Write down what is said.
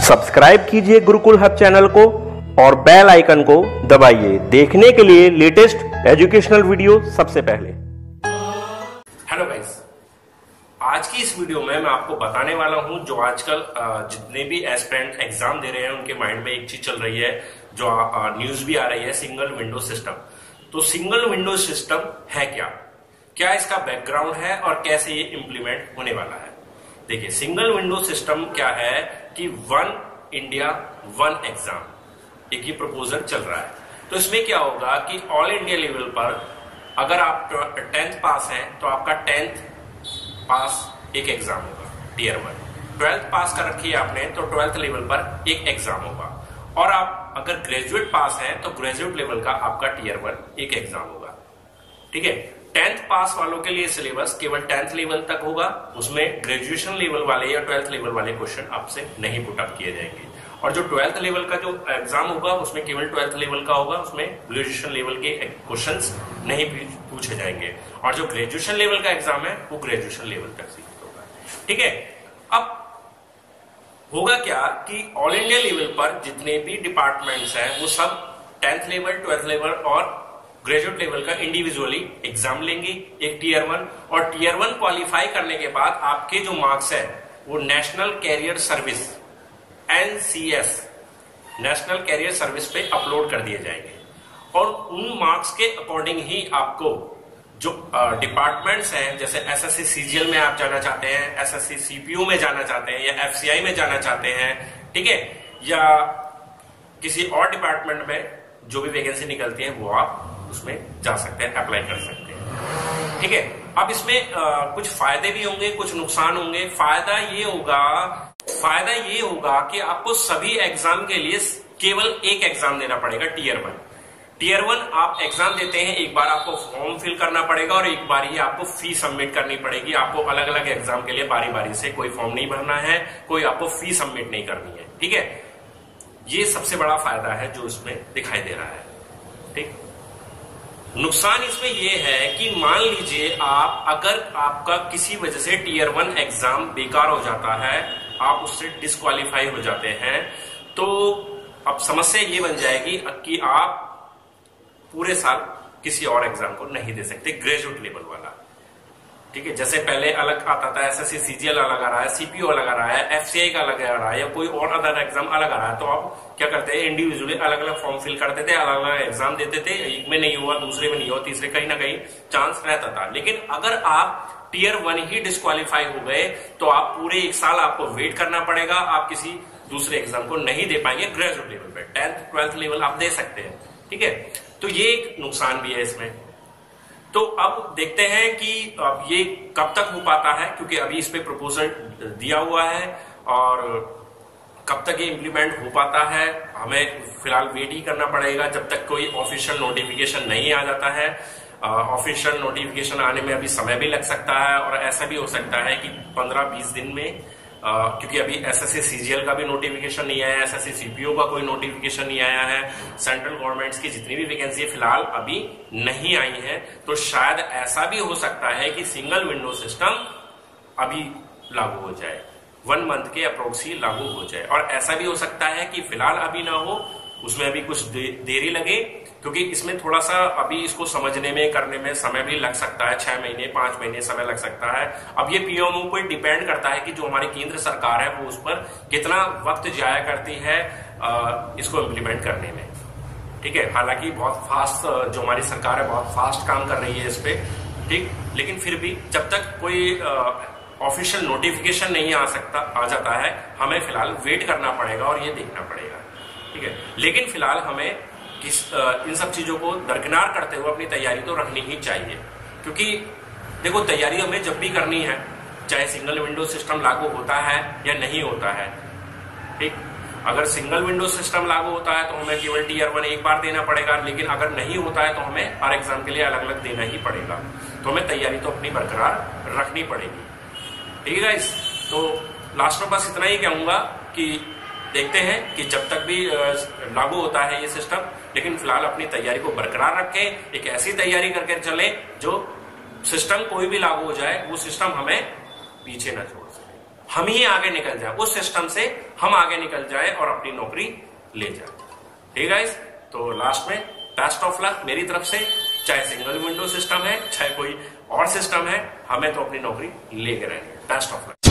Subscribe कीजिए Gurukul hub channel को और बेल आइकन को दबाइए देखने के लिए लेटेस्ट एजुकेशनल वीडियो सबसे पहले। हेलो गाइस, आज की इस वीडियो में मैं आपको बताने वाला हूं जो आजकल जितने भी एस्पिरेंट एग्जाम दे रहे हैं उनके माइंड में एक चीज चल रही है, जो न्यूज भी आ रही है, सिंगल विंडो सिस्टम। तो सिंगल विंडो सिस्टम है क्या इसका बैकग्राउंड है और कैसे ये इंप्लीमेंट होने वाला है। देखिए, सिंगल विंडो सिस्टम क्या है कि वन इंडिया वन एग्जाम, एक ये प्रपोजल चल रहा है। तो इसमें क्या होगा कि ऑल इंडिया लेवल पर अगर आप 10th पास हैं तो आपका 10th पास एक एग्जाम होगा टीयर 1। 12th पास कर रखी है आपने तो 12th लेवल पर एक एग्जाम होगा, और आप अगर ग्रेजुएट पास हैं तो ग्रेजुएट लेवल का आपका टीयर 1 एक एग्जाम होगा। ठीक है, 10th पास वालों के लिए सिलेबस केवल 10th लेवल तक होगा, उसमें ग्रेजुएशन लेवल वाले या 12th लेवल वाले क्वेश्चन आपसे नहीं पुट अप किए जाएंगे। और जो 12th लेवल का जो एग्जाम होगा उसमें केवल 12th लेवल का होगा, उसमें ग्रेजुएशन लेवल के क्वेश्चंस नहीं पूछे जाएंगे। और जो ग्रेजुएशन लेवल का एग्जाम है वो ग्रेजुएशन लेवल तक सीमित होगा। ठीक है, अब होगा क्या कि ऑल इंडिया लेवल पर जितने भी डिपार्टमेंट्स हैं वो सब 10th लेवल, 12th लेवल और ग्रेजुएट लेवल का इंडिविजुअली एग्जाम लेंगे, एक टीयर 1। और टीयर 1 क्वालिफाई करने के बाद आपके जो मार्क्स है वो national career service NCS, national career service पे अपलोड कर दिए जाएंगे। और उन मार्क्स के अकॉर्डिंग ही आपको जो डिपार्टमेंट्स हैं, जैसे SSC CGL में आप जाना चाहते हैं, SSC CPU में जाना चाहते हैं या FCI में जाना चाहते हैं, ठीक है, या किसी और डिपार्टमेंट में जो भी वैकेंसी निकलती है वो आप उसमें जा सकते हैं, अप्लाई कर सकते हैं। ठीक है, अब इसमें कुछ फायदे भी होंगे, कुछ नुकसान होंगे। फायदा ये होगा कि आपको सभी एग्जाम के लिए केवल एक एग्जाम देना पड़ेगा, टीयर 1। टीयर 1 आप एग्जाम देते हैं, एक बार आपको फॉर्म फिल करना पड़ेगा और एक बार ही आपको फी सबमिट करनी पड़ेगी। आपको अलग अलग एग्जाम के लिए बारी बारी से कोई फॉर्म नहीं भरना है, कोई आपको फी सबमिट नहीं करनी है। ठीक है, ये सबसे बड़ा फायदा है जो इसमें दिखाई दे रहा है। ठीक, नुकसान इसमें यह है कि मान लीजिए अगर आपका किसी वजह से टीयर 1 एग्जाम बेकार हो जाता है, आप उससे डिस्क्वालीफाई हो जाते हैं, तो अब समस्या ये बन जाएगी कि आप पूरे साल किसी और एग्जाम को नहीं दे सकते, ग्रेजुएट लेवल वाला। ठीक है, जैसे पहले अलग आता था, SSC CGL अलग आ रहा है, CPU अलग आ रहा है, FCI का अलग आ रहा है, या कोई और अदर एग्जाम अलग आ रहा है। तो आप क्या करते हैं, इंडिविजुअली अलग अलग फॉर्म फिल करते थे, अलग अलग एग्जाम देते थे, एक में नहीं हुआ, दूसरे में नहीं हुआ, तीसरे कहीं ना कहीं चांस रहता था। लेकिन अगर आप टीयर 1 ही डिस्क्वालीफाई हो गए तो आप पूरे एक साल आपको वेट करना पड़ेगा, आप किसी दूसरे एग्जाम को नहीं दे पाएंगे ग्रेजुएट लेवल पे। 10th 12th लेवल आप दे सकते हैं। ठीक है, तो ये एक नुकसान भी है इसमें। तो अब देखते हैं कि अब ये कब तक हो पाता है, क्योंकि अभी इस पे प्रपोजल दिया हुआ है और कब तक ये इंप्लीमेंट हो पाता है हमें फिलहाल वेट ही करना पड़ेगा, जब तक कोई ऑफिशियल नोटिफिकेशन नहीं आ जाता है। ऑफिशियल नोटिफिकेशन आने में अभी समय भी लग सकता है, और ऐसा भी हो सकता है कि 15-20 दिन में, क्योंकि अभी SSC CGL का भी नोटिफिकेशन नहीं आया है, SSC CPU का कोई नोटिफिकेशन नहीं आया है, सेंट्रल गवर्नमेंट्स की जितनी भी वैकेंसी फिलहाल अभी नहीं आई है। तो शायद ऐसा भी हो सकता है कि सिंगल विंडो सिस्टम अभी लागू हो जाए, 1 मंथ के अप्रोक्स ही लागू हो जाए। और ऐसा भी हो सकता है कि फिलहाल अभी ना हो, उसमें अभी कुछ देरी लगे, क्योंकि इसमें थोड़ा सा अभी इसको समझने में, करने में समय भी लग सकता है, 6 महीने 5 महीने समय लग सकता है। अब ये PMO पर डिपेंड करता है कि जो हमारी केंद्र सरकार है वो उस पर कितना वक्त जाया करती है इसको इम्प्लीमेंट करने में। ठीक है, हालांकि बहुत फास्ट जो हमारी सरकार है बहुत फास्ट काम कर रही है इस पे। ठीक, लेकिन फिर भी जब तक कोई ऑफिशियल नोटिफिकेशन नहीं आ जाता है, हमें फिलहाल वेट करना पड़ेगा और ये देखना पड़ेगा। ठीक है, लेकिन फिलहाल हमें इन सब चीजों को दरकिनार करते हुए अपनी तैयारी तो रखनी ही चाहिए, क्योंकि देखो, तैयारी हमें जब भी करनी है, चाहे सिंगल विंडो सिस्टम लागू होता है या नहीं होता है। ठीक, अगर सिंगल विंडो सिस्टम लागू होता है तो हमें केवल टीयर 1 एक बार देना पड़ेगा, लेकिन अगर नहीं होता है तो हमें हर एग्जाम के लिए अलग अलग देना ही पड़ेगा। तो हमें तैयारी तो अपनी बरकरार रखनी पड़ेगी। ठीक है गाइस, तो लास्ट में बस इतना ही कहूंगा कि देखते हैं कि जब तक भी लागू होता है ये सिस्टम, लेकिन फिलहाल अपनी तैयारी को बरकरार रखें, एक ऐसी तैयारी करके चलें जो सिस्टम कोई भी लागू हो जाए वो सिस्टम हमें पीछे न छोड़ सके। हम ही आगे निकल जाए, उस सिस्टम से हम आगे निकल जाए और अपनी नौकरी ले जाए। ठीक है, तो लास्ट में बेस्ट ऑफ लक मेरी तरफ से। चाहे सिंगल विंडो सिस्टम है, चाहे कोई और सिस्टम है, हमें तो अपनी नौकरी लेके रहनी है। Best of luck.